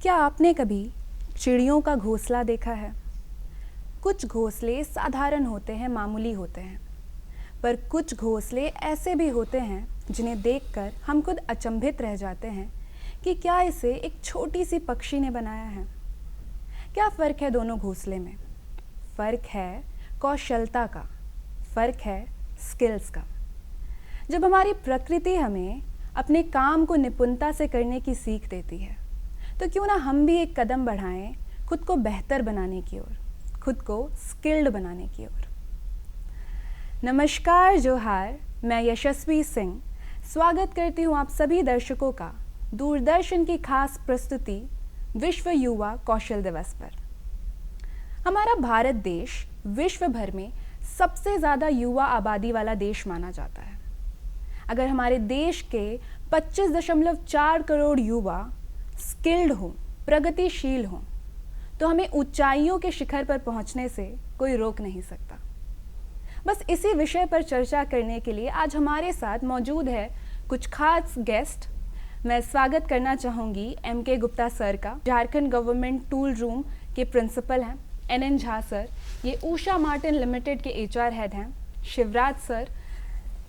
क्या आपने कभी चिड़ियों का घोंसला देखा है? कुछ घोंसले साधारण होते हैं, मामूली होते हैं, पर कुछ घोंसले ऐसे भी होते हैं जिन्हें देखकर हम खुद अचंभित रह जाते हैं कि क्या इसे एक छोटी सी पक्षी ने बनाया है। क्या फ़र्क है दोनों घोंसले में? फ़र्क है कौशलता का, फ़र्क है स्किल्स का। जब हमारी प्रकृति हमें अपने काम को निपुणता से करने की सीख देती है, तो क्यों ना हम भी एक कदम बढ़ाएं खुद को बेहतर बनाने की ओर, खुद को स्किल्ड बनाने की ओर। नमस्कार, जोहार, मैं यशस्वी सिंह स्वागत करती हूँ आप सभी दर्शकों का दूरदर्शन की खास प्रस्तुति विश्व युवा कौशल दिवस पर। हमारा भारत देश विश्व भर में सबसे ज़्यादा युवा आबादी वाला देश माना जाता है। अगर हमारे देश के 25.4 करोड़ युवा स्किल्ड हों, प्रगतिशील हों, तो हमें ऊंचाइयों के शिखर पर पहुंचने से कोई रोक नहीं सकता। बस इसी विषय पर चर्चा करने के लिए आज हमारे साथ मौजूद है कुछ खास गेस्ट। मैं स्वागत करना चाहूँगी MK गुप्ता सर का, झारखंड गवर्नमेंट टूल रूम के प्रिंसिपल हैं। NN झा सर, ये उषा मार्टिन लिमिटेड के HR हेड हैं। शिवराज सर,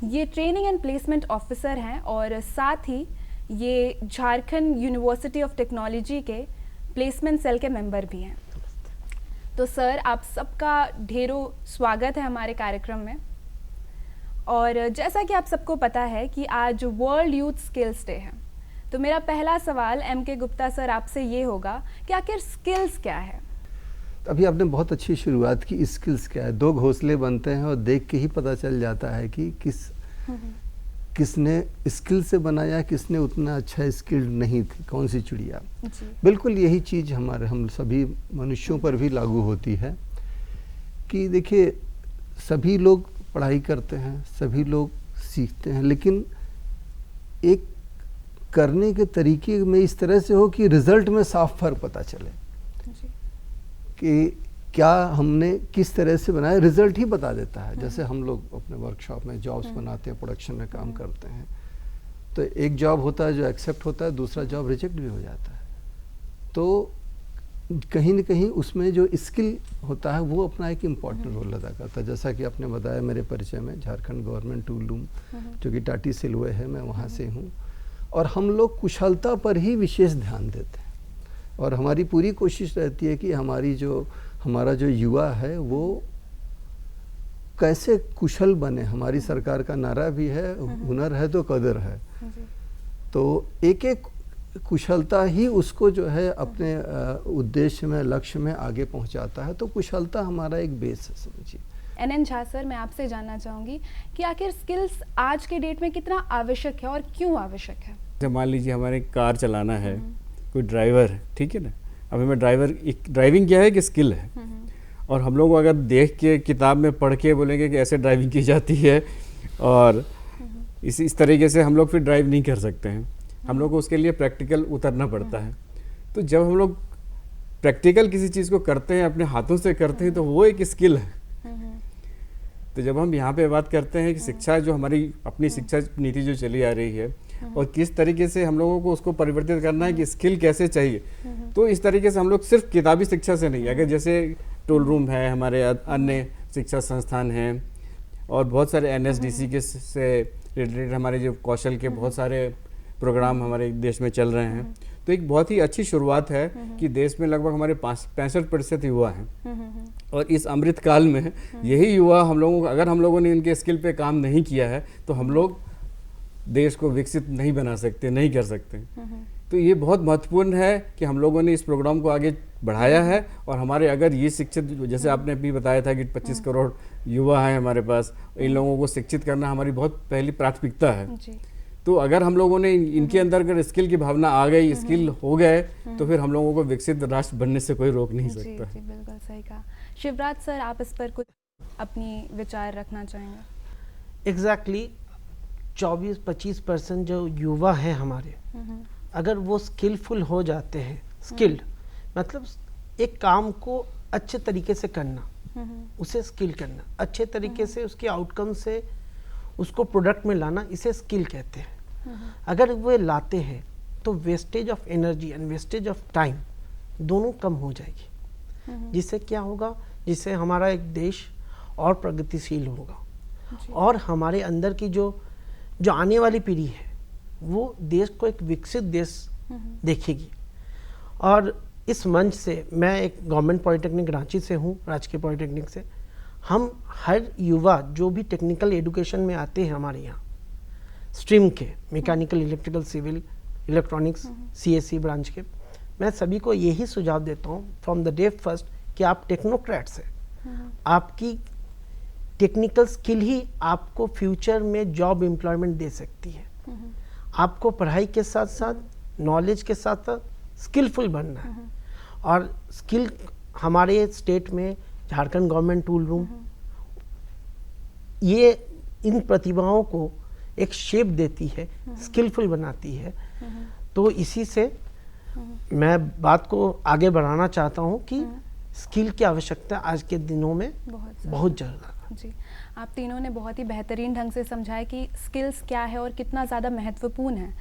ये ट्रेनिंग एंड प्लेसमेंट ऑफिसर हैं और साथ ही ये झारखंड यूनिवर्सिटी ऑफ टेक्नोलॉजी के प्लेसमेंट सेल के मेंबर भी हैं। तो सर, आप सबका ढेरों स्वागत है हमारे कार्यक्रम में। और जैसा कि आप सबको पता है कि आज वर्ल्ड यूथ स्किल्स डे है, तो मेरा पहला सवाल MK गुप्ता सर आपसे ये होगा कि आखिर स्किल्स क्या है? अभी आपने बहुत अच्छी शुरुआत की। स्किल्स क्या है? दो घोंसले बनते हैं और देख के ही पता चल जाता है कि किसने स्किल से बनाया, किसने उतना अच्छा स्किल्ड नहीं थी, कौन सी चिड़िया। बिल्कुल यही चीज़ हम सभी मनुष्यों पर भी लागू होती है कि देखिए, सभी लोग पढ़ाई करते हैं, सभी लोग सीखते हैं, लेकिन एक करने के तरीके में इस तरह से हो कि रिजल्ट में साफ फर्क पता चले कि क्या हमने किस तरह से बनाया। रिजल्ट ही बता देता है। जैसे हम लोग अपने वर्कशॉप में जॉब्स बनाते हैं, प्रोडक्शन में काम करते हैं, तो एक जॉब होता है जो एक्सेप्ट होता है, दूसरा जॉब रिजेक्ट भी हो जाता है। तो कहीं न कहीं उसमें जो स्किल होता है वो अपना एक इम्पॉर्टेंट रोल अदा करता है। जैसा कि आपने बताया मेरे परिचय में, झारखंड गवर्नमेंट टूल रूम जो कि टाटी सिलवे है, मैं वहाँ से हूँ। और हम लोग कुशलता पर ही विशेष ध्यान देते हैं और हमारी पूरी कोशिश रहती है कि हमारा जो युवा है वो कैसे कुशल बने। हमारी सरकार का नारा भी है, हुनर है तो कदर है। तो एक एक कुशलता ही उसको जो है अपने उद्देश्य में, लक्ष्य में आगे पहुंचाता है। तो कुशलता हमारा एक बेस है, समझिए। NN झा सर, मैं आपसे जानना चाहूँगी कि आखिर स्किल्स आज के डेट में कितना आवश्यक है और क्यों आवश्यक है? जब मान लीजिए हमारे कार चलाना है, कोई ड्राइवर है, ठीक है ना, अब हमें ड्राइविंग क्या है कि स्किल है। और हम लोग अगर देख के किताब में पढ़ के बोलेंगे कि ऐसे ड्राइविंग की जाती है और इस तरीके से हम लोग फिर ड्राइव नहीं कर सकते हैं। हम लोग को उसके लिए प्रैक्टिकल उतरना पड़ता है। तो जब हम लोग प्रैक्टिकल किसी चीज़ को करते हैं, अपने हाथों से करते हैं, तो वो एक स्किल है। तो जब हम यहाँ पे बात करते हैं कि शिक्षा, जो हमारी अपनी शिक्षा नीति जो चली आ रही है और किस तरीके से हम लोगों को उसको परिवर्तित करना है कि स्किल कैसे चाहिए, तो इस तरीके से हम लोग सिर्फ किताबी शिक्षा से नहीं, अगर जैसे टूल रूम है, हमारे अन्य शिक्षा संस्थान हैं और बहुत सारे NSDC के से रिलेटेड हमारे जो कौशल के बहुत सारे प्रोग्राम हमारे देश में चल रहे हैं। तो एक बहुत ही अच्छी शुरुआत है कि देश में लगभग हमारे 65% युवा हैं और इस अमृत काल में यही युवा हम लोगों को, अगर हम लोगों ने इनके स्किल पे काम नहीं किया है तो हम लोग देश को विकसित नहीं बना सकते, नहीं कर सकते। तो ये बहुत महत्वपूर्ण है कि हम लोगों ने इस प्रोग्राम को आगे बढ़ाया है और हमारे अगर ये शिक्षित, जैसे आपने भी बताया था कि 25 करोड़ युवा हैं हमारे पास, इन लोगों को शिक्षित करना हमारी बहुत पहली प्राथमिकता है। तो अगर हम लोगों ने इनके अंदर अगर स्किल की भावना आ गई, स्किल हो गए, तो फिर हम लोगों को विकसित राष्ट्र बनने से कोई रोक नहीं सकता। जी, बिल्कुल सही कहा। शिवराज सर, आप इस पर कुछ अपनी विचार रखना चाहेंगे? एग्जैक्टली 24-25% जो युवा हैं हमारे, अगर वो स्किलफुल हो जाते हैं, स्किल्ड मतलब एक काम को अच्छे तरीके से करना, उसे स्किल करना, अच्छे तरीके से उसके आउटकम से उसको प्रोडक्ट में लाना, इसे स्किल कहते हैं। अगर वे लाते हैं तो wastage of energy and wastage of time दोनों कम हो जाएगी। जिससे क्या होगा, जिससे हमारा एक देश और प्रगतिशील होगा और हमारे अंदर की जो आने वाली पीढ़ी है वो देश को एक विकसित देश देखेगी। और इस मंच से, मैं एक गवर्नमेंट पॉलिटेक्निक रांची से हूँ, राजकीय पॉलिटेक्निक से, हम हर युवा जो भी टेक्निकल एजुकेशन में आते हैं हमारे यहाँ स्ट्रीम के, mechanical, electrical, civil, electronics, CSC branch के, मैं सभी को यही सुझाव देता हूँ फ्रॉम द डे फर्स्ट कि आप टेक्नोक्रेट्स हैं। आपकी टेक्निकल स्किल ही आपको फ्यूचर में जॉब एम्प्लॉयमेंट दे सकती है। आपको पढ़ाई के साथ साथ, नॉलेज के साथ साथ स्किलफुल बनना है। और स्किल हमारे स्टेट में झारखंड गवर्नमेंट टूल रूम ये इन प्रतिभाओं को एक शेप देती है, स्किलफुल बनाती है। तो इसी से मैं बात को आगे बढ़ाना चाहता हूँ कि स्किल की आवश्यकता आज के दिनों में बहुत ज़्यादा। जी, आप तीनों ने बहुत ही बेहतरीन ढंग से समझाया कि स्किल्स क्या है और कितना ज़्यादा महत्वपूर्ण है।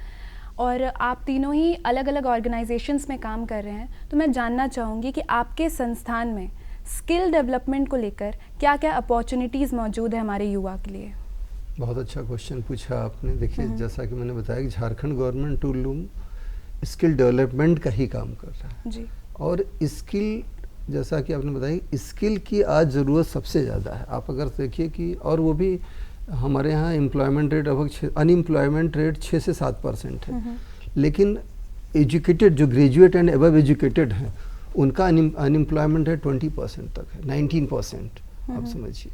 और आप तीनों ही अलग अलग ऑर्गेनाइजेशंस में काम कर रहे हैं, तो मैं जानना चाहूँगी कि आपके संस्थान में स्किल डेवलपमेंट को लेकर क्या क्या अपॉर्चुनिटीज़ मौजूद है हमारे युवा के लिए। बहुत अच्छा क्वेश्चन पूछा आपने। देखिए, जैसा कि मैंने बताया कि Jharkhand government tool room skill development का ही काम कर रहा है जी। और स्किल, जैसा कि आपने बताया, स्किल की आज ज़रूरत सबसे ज़्यादा है। आप अगर देखिए कि, और वो भी हमारे यहाँ एम्प्लॉयमेंट रेट अनएम्प्लॉयमेंट रेट 6 से 7% है, लेकिन एजुकेटेड, जो ग्रेजुएट एंड एबव एजुकेटेड हैं, उनका अनएम्प्लॉयमेंट रेट 20% तक है, 19%। आप समझिए।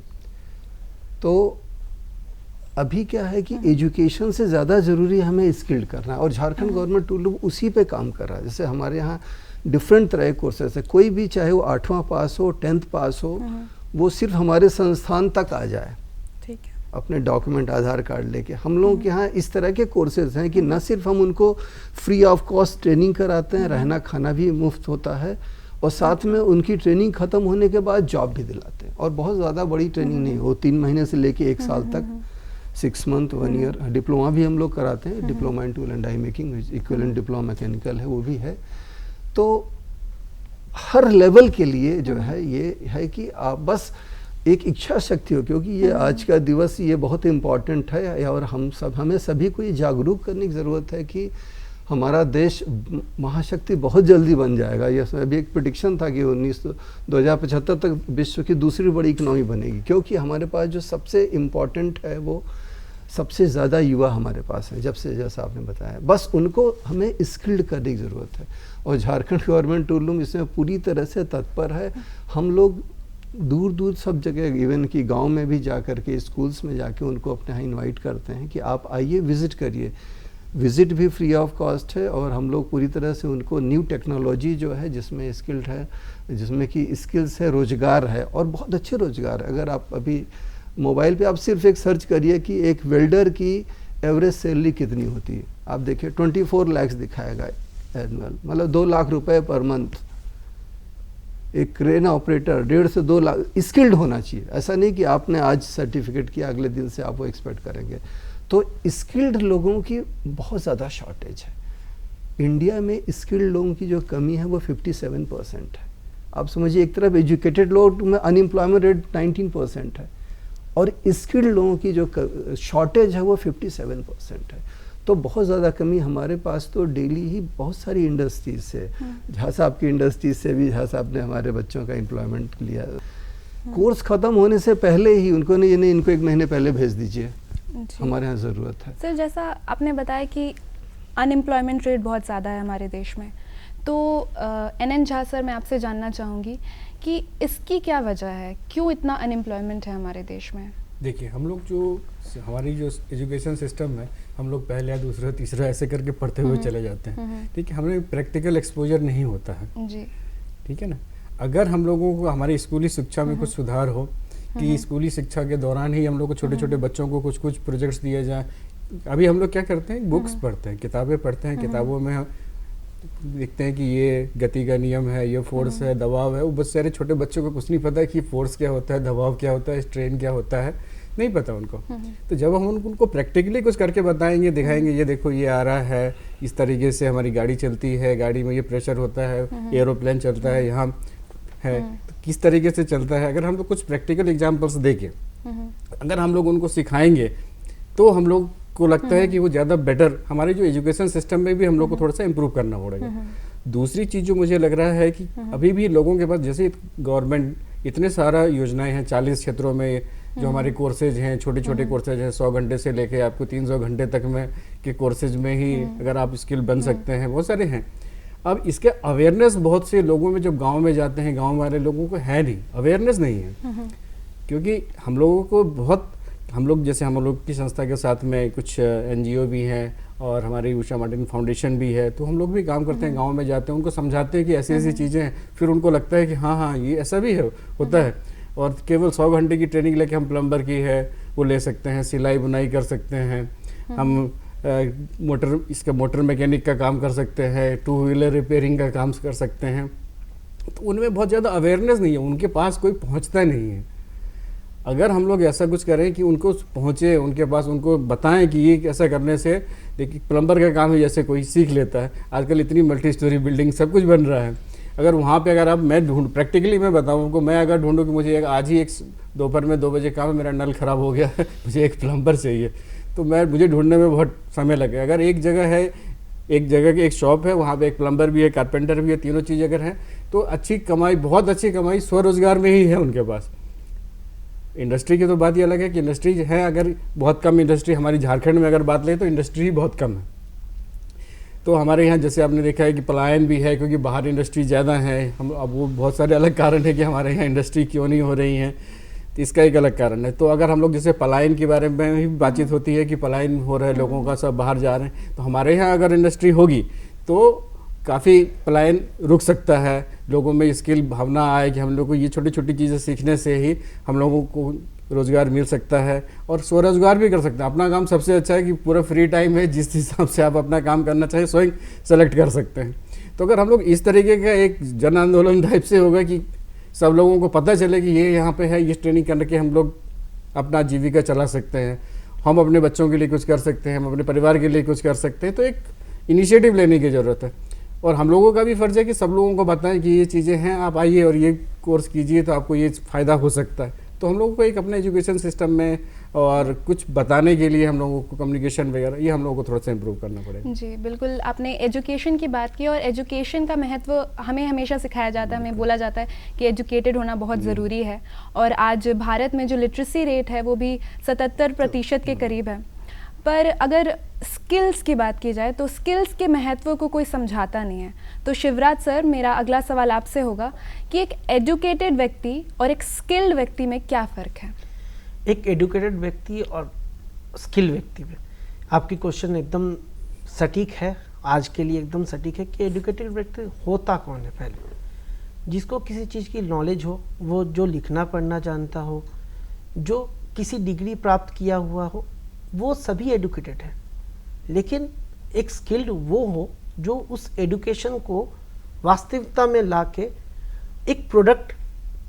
तो अभी क्या है कि एजुकेशन से ज़्यादा ज़रूरी हमें स्किल्ड करना है और झारखंड गवर्नमेंट टूल रूम उसी पे काम कर रहा है। जैसे हमारे यहाँ डिफरेंट तरह के कोर्सेस है, कोई भी चाहे वो 8वां पास हो, 10th पास हो, वो सिर्फ हमारे संस्थान तक आ जाए, ठीक है, अपने डॉक्यूमेंट, आधार कार्ड लेके। हम लोगों के यहाँ इस तरह के कोर्सेज हैं कि न सिर्फ हम उनको फ्री ऑफ कॉस्ट ट्रेनिंग कराते हैं, रहना खाना भी मुफ्त होता है, और साथ में उनकी ट्रेनिंग ख़त्म होने के बाद जॉब भी दिलाते हैं। और बहुत ज़्यादा बड़ी ट्रेनिंग नहीं हो, 3 महीने से लेके 1 साल तक, 6 मंथ, 1 ईयर। डिप्लोमा भी हम लोग कराते हैं, diploma in tool and die making, equivalent diploma mechanical है, वो भी है। तो हर लेवल के लिए जो है ये है कि आप बस एक इच्छा शक्ति हो, क्योंकि ये आज का दिवस ये बहुत इम्पॉर्टेंट है और हमें सभी को ये जागरूक करने की ज़रूरत है कि हमारा देश महाशक्ति बहुत जल्दी बन जाएगा। ये अभी एक प्रेडिक्शन था कि 2075 तक विश्व की दूसरी बड़ी इकोनॉमी बनेगी, क्योंकि हमारे पास जो सबसे इम्पॉर्टेंट है वो सबसे ज़्यादा युवा हमारे पास हैं, जब से, जैसा आपने बताया, बस उनको हमें स्किल्ड करने की ज़रूरत है। और झारखंड गवर्नमेंट टूल रूम इसमें पूरी तरह से तत्पर है। हम लोग दूर दूर सब जगह, इवन कि गांव में भी जा कर के, स्कूल्स में जाके उनको अपने यहाँ इनवाइट करते हैं कि आप आइए, विज़िट करिए। विज़िट भी फ्री ऑफ कॉस्ट है और हम लोग पूरी तरह से उनको न्यू टेक्नोलॉजी जो है, जिसमें स्किल्ड है, जिसमें कि स्किल्स है, रोज़गार है, और बहुत अच्छे रोज़गार है। अगर आप अभी मोबाइल पे आप सिर्फ एक सर्च करिए कि एक वेल्डर की एवरेज सैलरी कितनी होती है, आप देखिए 24 लाख दिखाएगा एनुअल, मतलब 2 लाख रुपए पर मंथ। एक क्रेन ऑपरेटर 1.5 से 2 लाख स्किल्ड होना चाहिए। ऐसा नहीं कि आपने आज सर्टिफिकेट किया, अगले दिन से आप वो एक्सपेक्ट करेंगे। तो स्किल्ड लोगों की बहुत ज़्यादा शॉर्टेज है। इंडिया में स्किल्ड लोगों की जो कमी है वो 57% है। आप समझिए, एक तरफ एजुकेटेड लोग में अनएम्प्लॉयमेंट रेट 19% है और स्किल्ड लोगों की जो शॉर्टेज है वो 57% है। तो बहुत ज़्यादा कमी हमारे पास। तो डेली ही बहुत सारी इंडस्ट्रीज से, जहाँ से आपकी इंडस्ट्रीज से भी, जहाँ से आपने हमारे बच्चों का एम्प्लॉयमेंट लिया, कोर्स ख़त्म होने से पहले ही उनको नहीं, इनको 1 महीने पहले भेज दीजिए, हमारे यहाँ ज़रूरत है। सर, जैसा आपने बताया कि अनएम्प्लॉयमेंट रेट बहुत ज़्यादा है हमारे देश में, तो NN झा सर, मैं आपसे जानना चाहूँगी कि इसकी क्या वजह है, क्यों इतना अनएम्प्लॉयमेंट है हमारे देश में? देखिए, हम लोग हमारी जो एजुकेशन सिस्टम है, हम लोग पहले, दूसरा, तीसरा ऐसे करके पढ़ते हुए चले जाते हैं, ठीक है। हमें प्रैक्टिकल एक्सपोजर नहीं होता है जी, ठीक है ना। अगर हम लोगों को हमारी स्कूली शिक्षा में कुछ सुधार हो, कि स्कूली शिक्षा के दौरान ही हम लोग को छोटे छोटे बच्चों को कुछ कुछ प्रोजेक्ट्स दिए जाएं। अभी हम लोग क्या करते हैं, बुक्स पढ़ते हैं, किताबें पढ़ते हैं, किताबों में देखते हैं कि ये गति का नियम है, ये फोर्स है, दबाव है। वो बहुत सारे छोटे बच्चों को कुछ नहीं पता है कि फोर्स क्या होता है, दबाव क्या होता है, स्ट्रेन क्या होता है, नहीं पता उनको। तो जब हम उनको प्रैक्टिकली कुछ करके बताएंगे, दिखाएंगे, ये देखो ये आ रहा है, इस तरीके से हमारी गाड़ी चलती है, गाड़ी में ये प्रेशर होता है, एरोप्लेन चलता है, यहाँ है, तो किस तरीके से चलता है, अगर हम लोग कुछ प्रैक्टिकल एग्जाम्पल्स देके अगर हम लोग उनको सिखाएंगे तो हम लोग को लगता है कि वो ज़्यादा बेटर, हमारे जो एजुकेशन सिस्टम में भी हम लोग को थोड़ा सा इम्प्रूव करना पड़ेगा। दूसरी चीज़ जो मुझे लग रहा है कि अभी भी लोगों के पास, जैसे गवर्नमेंट इतने सारा योजनाएं हैं 40 क्षेत्रों में, जो हमारे कोर्सेज हैं, छोटे छोटे कोर्सेज हैं, 100 घंटे से लेके आपको 300 घंटे तक में के कोर्सेज में ही अगर आप स्किल बन सकते हैं, बहुत सारे हैं। अब इसके अवेयरनेस बहुत से लोगों में, जब गांव में जाते हैं, गांव वाले लोगों को है नहीं, अवेयरनेस नहीं है, क्योंकि हम लोगों को बहुत, हम लोग जैसे हम लोग की संस्था के साथ में कुछ NGO भी हैं और हमारी उषा मार्टिन फाउंडेशन भी है, तो हम लोग भी काम करते हैं, गांव में जाते हैं, उनको समझाते हैं कि ऐसी ऐसी चीज़ें हैं, फिर उनको लगता है कि हाँ हाँ ये ऐसा भी है, होता है। और केवल 100 घंटे की ट्रेनिंग लेके हम प्लम्बर की है वो ले सकते हैं, सिलाई बुनाई कर सकते हैं, हम मोटर मैकेनिक का काम कर सकते हैं, 2 व्हीलर रिपेयरिंग का काम कर सकते हैं। तो उनमें बहुत ज़्यादा अवेयरनेस नहीं है, उनके पास कोई पहुंचता नहीं है। अगर हम लोग ऐसा कुछ करें कि उनको पहुंचे, उनके पास, उनको बताएं कि ये ऐसा करने से, देखिए प्लम्बर का काम है, जैसे कोई सीख लेता है, आजकल इतनी मल्टी स्टोरी बिल्डिंग सब कुछ बन रहा है, अगर वहाँ पे अगर आप, मैं ढूंढ प्रैक्टिकली मैं बताऊँ उनको, मैं अगर ढूंढूँ कि मुझे आज ही एक दोपहर में 2 बजे काम है, मेरा नल ख़राब हो गया है, मुझे एक प्लम्बर चाहिए, तो मुझे ढूंढने में बहुत समय लगे। अगर एक जगह है, एक जगह की एक शॉप है, वहाँ पे एक प्लम्बर भी है, कारपेंटर भी है, तीनों चीज़ अगर हैं तो अच्छी कमाई, बहुत अच्छी कमाई स्वरोजगार में ही है उनके पास। इंडस्ट्री की तो बात ये अलग है कि इंडस्ट्री है, अगर बहुत कम इंडस्ट्री, हमारी झारखंड में अगर बात लें तो इंडस्ट्री बहुत कम है। तो हमारे यहाँ जैसे आपने देखा है कि पलायन भी है, क्योंकि बाहर इंडस्ट्री ज़्यादा है। हम अब वो बहुत सारे अलग कारण है कि हमारे यहाँ इंडस्ट्री क्यों नहीं हो रही हैं, तो इसका एक अलग कारण है। तो अगर हम लोग जैसे पलायन के बारे में भी बातचीत होती है कि पलायन हो रहा है, लोगों का सब बाहर जा रहे हैं, तो हमारे यहाँ अगर इंडस्ट्री होगी तो काफ़ी पलायन रुक सकता है, लोगों में स्किल भावना आए कि हम लोग को ये छोटी छोटी चीज़ें सीखने से ही हम लोगों को रोज़गार मिल सकता है और स्वरोजगार भी कर सकते हैं। अपना काम सबसे अच्छा है कि पूरा फ्री टाइम है, जिस हिसाब से आप अपना काम करना चाहिए स्वयं सेलेक्ट कर सकते हैं। तो अगर हम लोग इस तरीके का एक जन आंदोलन टाइप से होगा कि सब लोगों को पता चले कि ये यहाँ पे है, ये ट्रेनिंग करके हम लोग अपना जीविका चला सकते हैं, हम अपने बच्चों के लिए कुछ कर सकते हैं, हम अपने परिवार के लिए कुछ कर सकते हैं, तो एक इनिशिएटिव लेने की ज़रूरत है। और हम लोगों का भी फ़र्ज़ है कि सब लोगों को बताएं कि ये चीज़ें हैं, आप आइए और ये कोर्स कीजिए तो आपको ये फ़ायदा हो सकता है। तो हम लोगों को एक अपने एजुकेशन सिस्टम में और कुछ बताने के लिए हम लोगों को कम्युनिकेशन वगैरह, ये हम लोगों को थोड़ा सा इम्प्रूव करना पड़ेगा। जी बिल्कुल, आपने एजुकेशन की बात की और एजुकेशन का महत्व हमें हमेशा सिखाया जाता है, हमें बोला जाता है कि एजुकेटेड होना बहुत ज़रूरी है। और आज भारत में जो लिटरेसी रेट है वो भी 77% के करीब है। पर अगर स्किल्स की बात की जाए तो स्किल्स के महत्व को कोई समझाता नहीं है। तो शिवराज सर, मेरा अगला सवाल आपसे होगा कि एक एजुकेटेड व्यक्ति और एक स्किल्ड व्यक्ति में क्या फ़र्क है? एक एजुकेटेड व्यक्ति और स्किल्ड व्यक्ति में, आपकी क्वेश्चन एकदम सटीक है, आज के लिए एकदम सटीक है कि एजुकेटेड व्यक्ति होता कौन है। पहले जिसको किसी चीज़ की नॉलेज हो, वो जो लिखना पढ़ना जानता हो, जो किसी डिग्री प्राप्त किया हुआ हो, वो सभी एजुकेटेड है। लेकिन एक स्किल्ड वो हो जो उस एजुकेशन को वास्तविकता में लाके एक प्रोडक्ट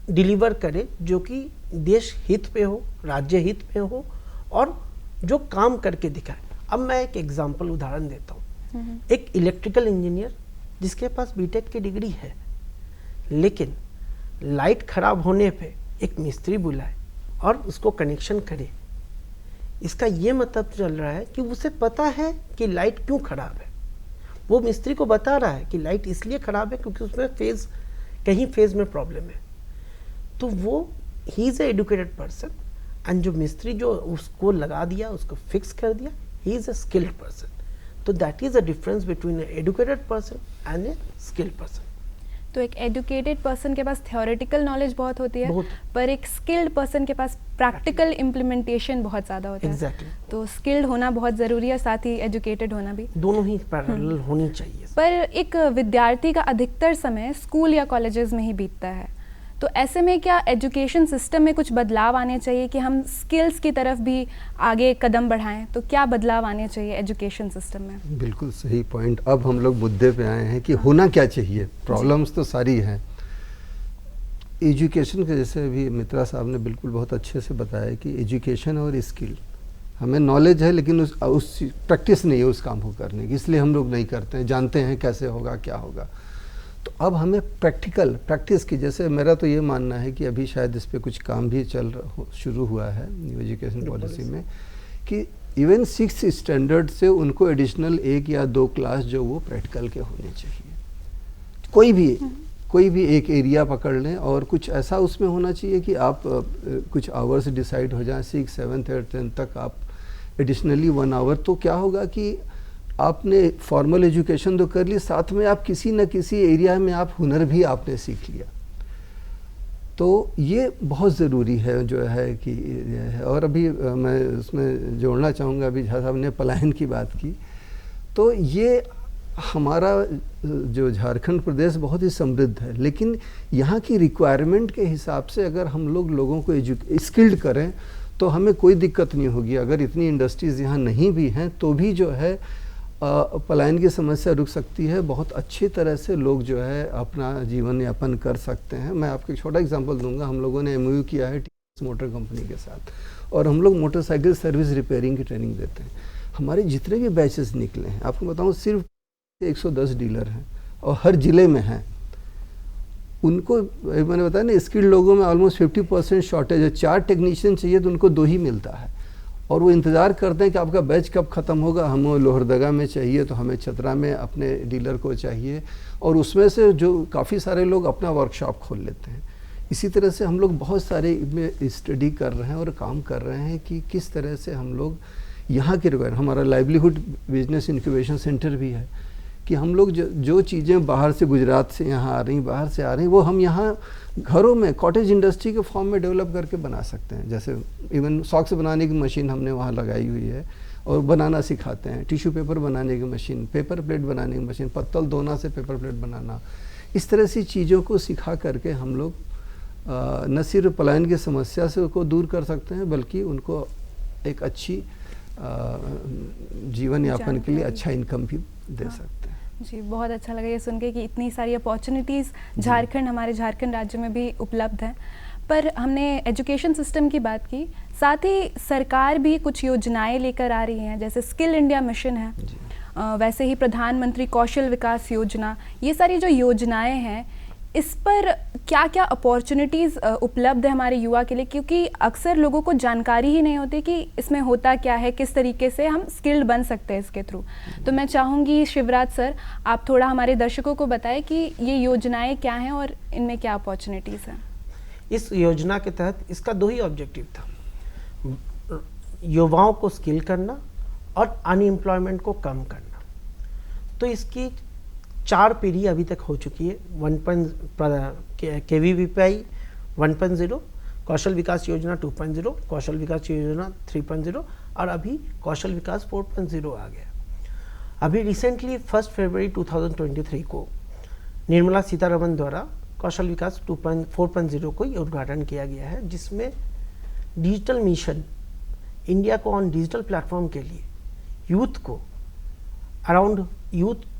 डिलीवर करे जो कि देश हित पे हो, राज्य हित पे हो और जो काम करके दिखाए। अब मैं एक एग्जांपल उदाहरण देता हूँ। एक इलेक्ट्रिकल इंजीनियर जिसके पास बीटेक की डिग्री है, लेकिन लाइट खराब होने पे एक मिस्त्री बुलाए और उसको कनेक्शन करे, इसका ये मतलब चल रहा है कि उसे पता है कि लाइट क्यों खराब है। वो मिस्त्री को बता रहा है कि लाइट इसलिए खराब है क्योंकि उसमें कहीं फेज में प्रॉब्लम है। तो वो he is a educated person, and जो मिस्त्री जो उसको लगा दिया, उसको फिक्स कर दिया, he is a skilled person. तो that is a difference between a educated person and a skilled person. तो एक एजुकेटेड पर्सन के पास थ्योरेटिकल नॉलेज बहुत होती है, पर एक स्किल्ड पर्सन के पास प्रैक्टिकल इम्प्लीमेंटेशन बहुत ज़्यादा होता है। तो स्किल्ड होना बहुत ज़रूरी है, साथ ही एजुकेटेड होना भी, दोनों ही पैरेलल होनी चाहिए। पर एक विद्यार्थी का अधिकतर समय स्कूल या कॉलेजेस में ही बीतता है, तो ऐसे में क्या एजुकेशन सिस्टम में कुछ बदलाव आने चाहिए कि हम स्किल्स की तरफ भी आगे कदम बढ़ाएं? तो क्या बदलाव आने चाहिए एजुकेशन सिस्टम में? बिल्कुल सही पॉइंट। अब हम लोग मुद्दे पे आए हैं कि होना क्या चाहिए। प्रॉब्लम्स तो सारी हैं। एजुकेशन के, जैसे अभी मित्रा साहब ने बिल्कुल बहुत अच्छे से बताया कि एजुकेशन और स्किल, हमें नॉलेज है लेकिन उस प्रैक्टिस नहीं है उस काम को करने की, इसलिए हम लोग नहीं करते हैं, जानते हैं कैसे होगा क्या होगा। तो अब हमें प्रैक्टिस की, जैसे मेरा तो ये मानना है कि अभी शायद इस पर कुछ काम भी शुरू हुआ है न्यू एजुकेशन पॉलिसी में, कि इवन 6th स्टैंडर्ड से उनको एडिशनल 1 या 2 क्लास जो वो प्रैक्टिकल के होने चाहिए। कोई भी एक एरिया पकड़ लें और कुछ ऐसा उसमें होना चाहिए कि आप कुछ आवर्स डिसाइड हो जाएं, 6, 7, 8, 10 तक आप एडिशनली 1 आवर। तो क्या होगा कि आपने फॉर्मल एजुकेशन तो कर ली, साथ में आप किसी न किसी एरिया में आप हुनर भी आपने सीख लिया। तो ये बहुत ज़रूरी है जो है कि है। और अभी मैं उसमें जोड़ना चाहूँगा, अभी झा साहब ने पलायन की बात की, तो ये हमारा जो झारखंड प्रदेश बहुत ही समृद्ध है, लेकिन यहाँ की रिक्वायरमेंट के हिसाब से अगर हम लोगों को स्किल्ड करें तो हमें कोई दिक्कत नहीं होगी। अगर इतनी इंडस्ट्रीज़ यहाँ नहीं भी हैं तो भी जो है पलायन की समस्या रुक सकती है, बहुत अच्छी तरह से लोग जो है अपना जीवन यापन कर सकते हैं। मैं आपको एक छोटा एग्जांपल दूंगा। हम लोगों ने MOU किया है टीवीएस मोटर कंपनी के साथ, और हम लोग मोटरसाइकिल सर्विस रिपेयरिंग की ट्रेनिंग देते हैं। हमारे जितने भी बैचेस निकले हैं, आपको बताऊं, सिर्फ 110 डीलर हैं और हर ज़िले में हैं। उनको मैंने बताया ना, स्किल्ड लोगों में ऑलमोस्ट 50% शॉर्टेज है। 4 टेक्नीशियन चाहिए तो उनको 2 ही मिलता है, और वो इंतज़ार करते हैं कि आपका बैच कब ख़त्म होगा। हमें लोहरदगा में चाहिए तो हमें चतरा में अपने डीलर को चाहिए, और उसमें से जो काफ़ी सारे लोग अपना वर्कशॉप खोल लेते हैं। इसी तरह से हम लोग बहुत सारे में स्टडी कर रहे हैं और काम कर रहे हैं कि किस तरह से हम लोग यहाँ के रिक्वायरमेंट, हमारा लाइवलीहुड बिजनेस इंक्यूबेशन सेंटर भी है कि हम लोग जो चीज़ें बाहर से, गुजरात से यहाँ आ रही, बाहर से आ रही, वो हम यहाँ घरों में कॉटेज इंडस्ट्री के फॉर्म में डेवलप करके बना सकते हैं। जैसे इवन सॉक्स बनाने की मशीन हमने वहाँ लगाई हुई है और बनाना सिखाते हैं। टिश्यू पेपर बनाने की मशीन, पेपर प्लेट बनाने की मशीन, पत्तल धोना से पेपर प्लेट बनाना, इस तरह सी चीज़ों को सिखा करके हम लोग न सिर्फ पलायन की समस्या से को दूर कर सकते हैं, बल्कि उनको एक अच्छी जीवन यापन के लिए अच्छा इनकम भी दे सकते हैं। जी, बहुत अच्छा लगा ये सुन के कि इतनी सारी अपॉर्चुनिटीज़ हमारे झारखंड राज्य में भी उपलब्ध हैं। पर हमने एजुकेशन सिस्टम की बात की, साथ ही सरकार भी कुछ योजनाएं लेकर आ रही हैं, जैसे स्किल इंडिया मिशन है, वैसे ही प्रधानमंत्री कौशल विकास योजना। ये सारी जो योजनाएं हैं, इस पर क्या क्या अपॉर्चुनिटीज़ उपलब्ध है हमारे युवा के लिए, क्योंकि अक्सर लोगों को जानकारी ही नहीं होती कि इसमें होता क्या है, किस तरीके से हम स्किल्ड बन सकते हैं इसके थ्रू। तो मैं चाहूँगी शिवराज सर, आप थोड़ा हमारे दर्शकों को बताएं कि ये योजनाएं क्या हैं और इनमें क्या अपॉर्चुनिटीज़ हैं। इस योजना के तहत इसका 2 ही ऑब्जेक्टिव था, युवाओं को स्किल करना और अनएम्प्लॉयमेंट को कम करना। तो इसकी 4 पीढ़ी अभी तक हो चुकी है। KVVPI 1.0, कौशल विकास योजना 2.0, कौशल विकास योजना 3.0 और अभी कौशल विकास 4.0 आ गया। अभी रिसेंटली 1 फरवरी 2023 को निर्मला सीतारमण द्वारा कौशल विकास 4.0 को उद्घाटन किया गया है, जिसमें डिजिटल मिशन इंडिया को ऑन डिजिटल प्लेटफॉर्म के लिए यूथ को अराउंड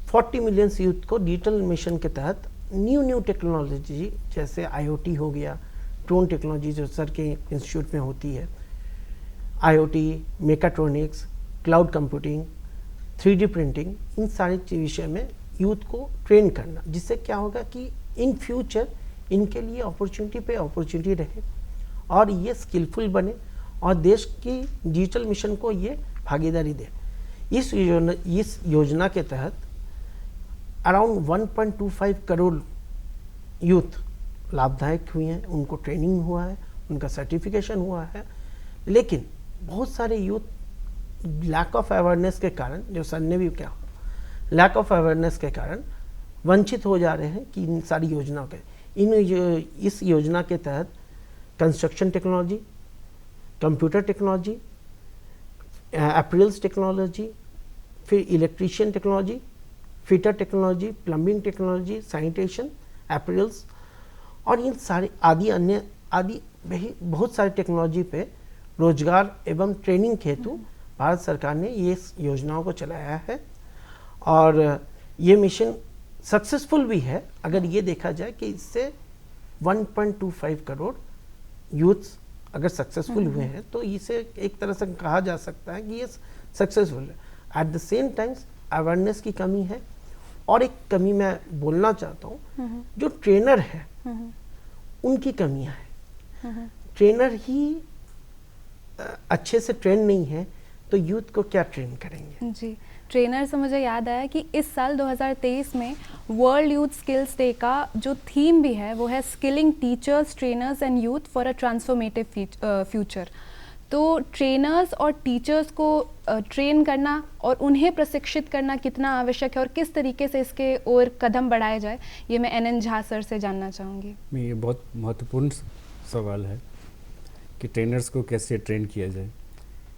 40 मिलियन यूथ को डिजिटल मिशन के तहत न्यू टेक्नोलॉजी जैसे IoT हो गया, ड्रोन टेक्नोलॉजी जो सर के इंस्टीट्यूट में होती है, IoT, mechatronics, cloud computing, 3D printing, इन सारे विषय में यूथ को ट्रेन करना, जिससे क्या होगा कि इन फ्यूचर इनके लिए अपॉर्चुनिटी पे अपॉर्चुनिटी रहे और ये स्किलफुल बने और देश की डिजिटल मिशन को ये भागीदारी दे। इस योजना के तहत अराउंड 1.25 करोड़ यूथ लाभदायक हुए हैं, उनको ट्रेनिंग हुआ है, उनका सर्टिफिकेशन हुआ है। लेकिन बहुत सारे यूथ लैक ऑफ अवेयरनेस के कारण, जो सर ने भी क्या, लैक ऑफ अवेयरनेस के कारण वंचित हो जा रहे हैं कि इन सारी योजनाओं के इस योजना के तहत construction technology, computer technology, apparels technology, फिर electrician technology, fitter technology, plumbing technology, sanitation, apparels और इन सारे आदि बहुत सारे टेक्नोलॉजी पे रोजगार एवं ट्रेनिंग हेतु भारत सरकार ने ये योजनाओं को चलाया है और ये मिशन सक्सेसफुल भी है। अगर ये देखा जाए कि इससे 1.25 करोड़ यूथ्स अगर सक्सेसफुल हुए हैं तो इसे एक तरह से कहा जा सकता है कि ये सक्सेसफुल है। At the same times awareness की कमी है, और एक कमी मैं बोलना चाहता हूँ, जो ट्रेनर है उनकी कमियां हैं। ट्रेनर ही अच्छे से ट्रेन नहीं है तो यूथ को क्या ट्रेन करेंगे। जी, ट्रेनर से मुझे याद आया कि इस साल 2023 में वर्ल्ड यूथ स्किल्स डे का जो थीम भी है वो है skilling teachers, trainers and youth for a transformative future. तो ट्रेनर्स और टीचर्स को ट्रेन करना और उन्हें प्रशिक्षित करना कितना आवश्यक है और किस तरीके से इसके और कदम बढ़ाए जाए, ये मैं NN झा सर से जानना चाहूँगी। ये बहुत महत्वपूर्ण सवाल है कि ट्रेनर्स को कैसे ट्रेन किया जाए।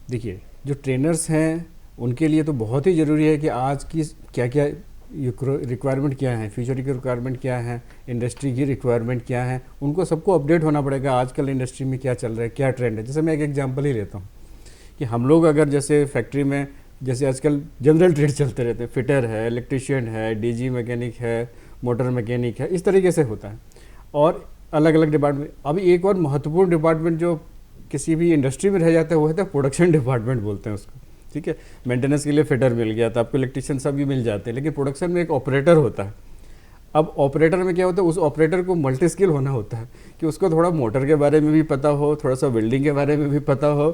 देखिए, जो ट्रेनर्स हैं उनके लिए तो बहुत ही ज़रूरी है कि आज की क्या क्या रिक्वायरमेंट क्या है, फ्यूचर की रिक्वायरमेंट क्या है, इंडस्ट्री की रिक्वायरमेंट क्या है, उनको सबको अपडेट होना पड़ेगा। आजकल इंडस्ट्री में क्या चल रहा है, क्या ट्रेंड है। जैसे मैं एक एग्जांपल ही लेता हूँ कि हम लोग अगर जैसे फैक्ट्री में, जैसे आजकल जनरल ट्रेड चलते रहते हैं, फिटर है, इलेक्ट्रिशियन है, डीजी मैकेनिक है, मोटर मैकेनिक है, इस तरीके से होता है। और अलग अलग डिपार्टमेंट। अभी एक और महत्वपूर्ण डिपार्टमेंट जो किसी भी इंडस्ट्री में रह जाता है वो होता है प्रोडक्शन डिपार्टमेंट बोलते हैं उसको, ठीक है। मेंटेनेंस के लिए फिटर मिल गया तो आपको इलेक्ट्रिशियन सब भी मिल जाते हैं, लेकिन प्रोडक्शन में एक ऑपरेटर होता है। अब ऑपरेटर में क्या होता है, उस ऑपरेटर को मल्टी स्किल होना होता है कि उसको थोड़ा मोटर के बारे में भी पता हो, थोड़ा सा वेल्डिंग के बारे में भी पता हो,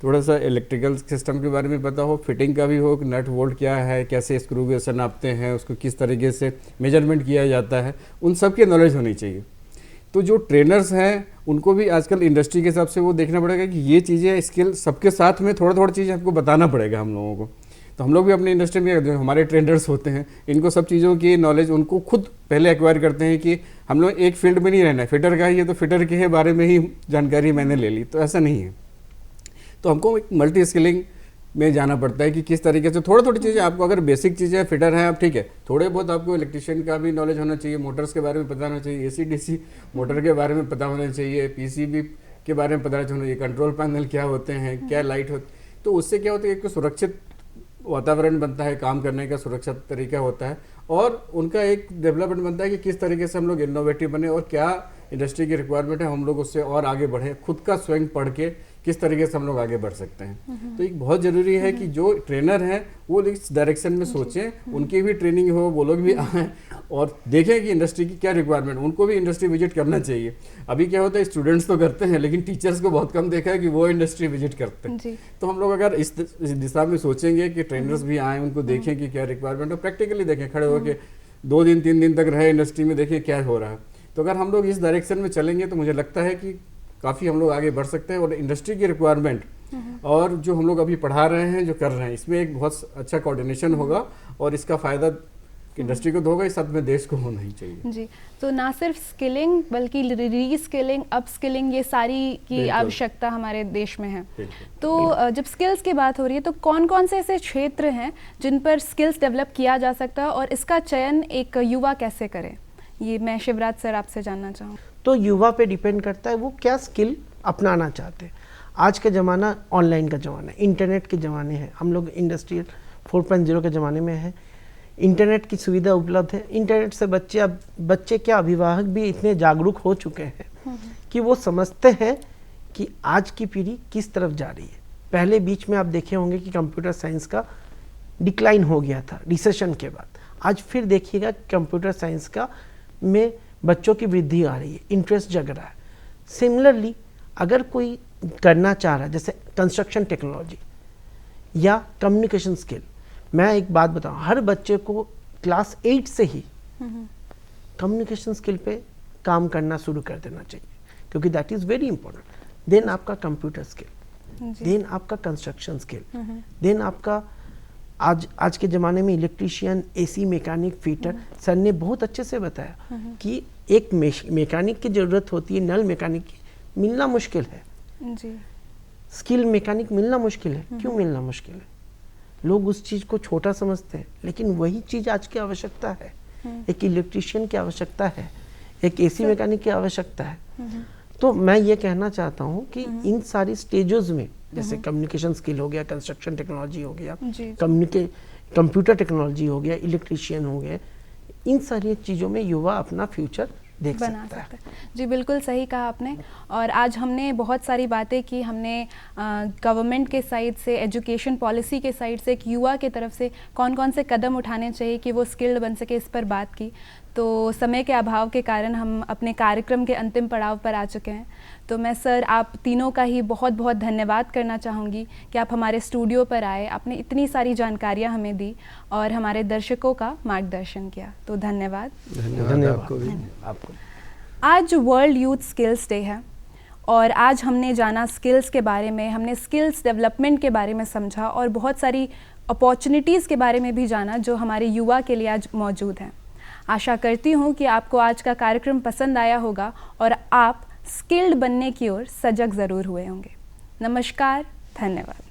थोड़ा सा इलेक्ट्रिकल सिस्टम के बारे में पता हो, फिटिंग का भी हो कि नट बोल्ट क्या है, कैसे स्क्रू वैसे नापते हैं, उसको किस तरीके से मेजरमेंट किया जाता है, उन सब की नॉलेज होनी चाहिए। तो जो ट्रेनर्स हैं उनको भी आजकल इंडस्ट्री के हिसाब से वो देखना पड़ेगा कि ये चीज़ें स्किल सबके साथ में थोड़ा थोड़ा चीज़ें आपको बताना पड़ेगा हम लोगों को। तो हम लोग भी अपनी इंडस्ट्री में जो हमारे ट्रेनर्स होते हैं इनको सब चीज़ों की नॉलेज उनको खुद पहले एक्वायर करते हैं कि हम लोग एक फील्ड में नहीं रहना है, फिटर का ही है तो फिटर के बारे में ही जानकारी मैंने ले ली, तो ऐसा नहीं है। तो हमको एक मल्टी स्किलिंग में जाना पड़ता है कि किस तरीके से थोड़ी थोड़ी चीज़ें आपको, अगर बेसिक चीज़ें फिटर हैं आप, ठीक है, थोड़े बहुत आपको इलेक्ट्रिशियन का भी नॉलेज होना चाहिए, मोटर्स के बारे में पता होना चाहिए, AC DC मोटर के बारे में पता होना चाहिए, PCB के बारे में पता होना चाहिए, कंट्रोल पैनल क्या होते हैं, क्या लाइट होती, तो उससे क्या होता है, एक सुरक्षित वातावरण बनता है, काम करने का सुरक्षित तरीका होता है, और उनका एक डेवलपमेंट बनता है कि किस तरीके से हम लोग इनोवेटिव बने और क्या इंडस्ट्री की रिक्वायरमेंट है, हम लोग उससे और आगे बढ़ें, खुद का स्वयं पढ़ के किस तरीके से हम लोग आगे बढ़ सकते हैं। तो एक बहुत ज़रूरी है कि जो ट्रेनर हैं वो इस डायरेक्शन में सोचें, उनकी भी ट्रेनिंग हो, वो लोग भी आएँ और देखें कि इंडस्ट्री की क्या रिक्वायरमेंट, उनको भी इंडस्ट्री विजिट करना चाहिए। अभी क्या होता है, स्टूडेंट्स तो करते हैं लेकिन टीचर्स को बहुत कम देखा है कि वो इंडस्ट्री विजिट करते हैं। तो हम लोग अगर इस दिशा में सोचेंगे कि ट्रेनर्स भी आएँ, उनको देखें कि क्या रिक्वायरमेंट है, प्रैक्टिकली देखें, खड़े होकर 2 दिन 3 दिन तक रहे इंडस्ट्री में, देखें क्या हो रहा है। तो अगर हम लोग इस डायरेक्शन में चलेंगे तो मुझे लगता है कि काफ़ी हम लोग आगे बढ़ सकते हैं और इंडस्ट्री की रिक्वायरमेंट और जो हम लोग अभी पढ़ा रहे हैं, जो कर रहे हैं, इसमें एक बहुत अच्छा कोऑर्डिनेशन होगा और इसका फ़ायदा इंडस्ट्री को होगा, इस साथ में देश को होना ही चाहिए। जी, तो ना सिर्फ स्किलिंग बल्कि री स्किलिंग, अप स्किलिंग, ये सारी की आवश्यकता हमारे देश में है। तो जब स्किल्स की बात हो रही है तो कौन कौन से ऐसे क्षेत्र हैं जिन पर स्किल्स डेवलप किया जा सकता है और इसका चयन एक युवा कैसे करे, ये मैं शिवराज सर आपसे जानना चाहूँ। तो युवा पे डिपेंड करता है वो क्या स्किल अपनाना चाहते हैं। आज का ज़माना ऑनलाइन का ज़माना है, इंटरनेट के ज़माने हैं, हम लोग इंडस्ट्रियल 4.0 के ज़माने में है। इंटरनेट की सुविधा उपलब्ध है, इंटरनेट से बच्चे क्या, अभिभावक भी इतने जागरूक हो चुके हैं कि वो समझते हैं कि आज की पीढ़ी किस तरफ जा रही है। पहले बीच में आप देखे होंगे कि कंप्यूटर साइंस का डिक्लाइन हो गया था रिसेशन के बाद, आज फिर देखिएगा कंप्यूटर साइंस का में बच्चों की वृद्धि आ रही है, इंटरेस्ट जग रहा है। सिमिलरली अगर कोई करना चाह रहा है जैसे कंस्ट्रक्शन टेक्नोलॉजी या कम्युनिकेशन स्किल, मैं एक बात बताऊं, हर बच्चे को क्लास 8 से ही कम्युनिकेशन स्किल पे काम करना शुरू कर देना चाहिए, क्योंकि that is very important. Then आपका कंप्यूटर स्किल, देन आपका कंस्ट्रक्शन स्किल, देन आपका आज के ज़माने में electrician, AC mechanic, fitter, sir ने बहुत अच्छे से बताया कि एक मैकेनिक की ज़रूरत होती है, नल मैकेनिक की मिलना मुश्किल है जी। स्किल मैकेनिक मिलना मुश्किल है। क्यों मिलना मुश्किल है? लोग उस चीज़ को छोटा समझते हैं, लेकिन वही चीज़ आज की आवश्यकता है। एक इलेक्ट्रीशियन की आवश्यकता है, एक AC मैकेनिक की आवश्यकता है। तो मैं ये कहना चाहता हूँ कि इन सारी स्टेजेस में, जैसे कम्युनिकेशन स्किल हो गया, कंस्ट्रक्शन टेक्नोलॉजी हो गया, कंप्यूटर टेक्नोलॉजी हो गया, इलेक्ट्रीशियन हो गया, इन सारी चीज़ों में युवा अपना फ्यूचर देख बना सकता है। सकता है। जी बिल्कुल सही कहा आपने। और आज हमने बहुत सारी बातें की, हमने गवर्नमेंट के साइड से, एजुकेशन पॉलिसी के साइड से, एक युवा के तरफ से कौन कौन से कदम उठाने चाहिए कि वो स्किल्ड बन सके, इस पर बात की। तो समय के अभाव के कारण हम अपने कार्यक्रम के अंतिम पड़ाव पर आ चुके हैं। तो मैं सर आप तीनों का ही बहुत बहुत धन्यवाद करना चाहूँगी कि आप हमारे स्टूडियो पर आए, आपने इतनी सारी जानकारियाँ हमें दी और हमारे दर्शकों का मार्गदर्शन किया। तो धन्यवाद। धन्यवाद आपको भी। आपको। आज वर्ल्ड यूथ स्किल्स डे है और आज हमने जाना स्किल्स के बारे में, हमने स्किल्स डेवलपमेंट के बारे में समझा और बहुत सारी अपॉर्चुनिटीज़ के बारे में भी जाना जो हमारे युवा के लिए आज मौजूद हैं। आशा करती हूँ कि आपको आज का कार्यक्रम पसंद आया होगा और आप स्किल्ड बनने की ओर सजग ज़रूर हुए होंगे। नमस्कार, धन्यवाद।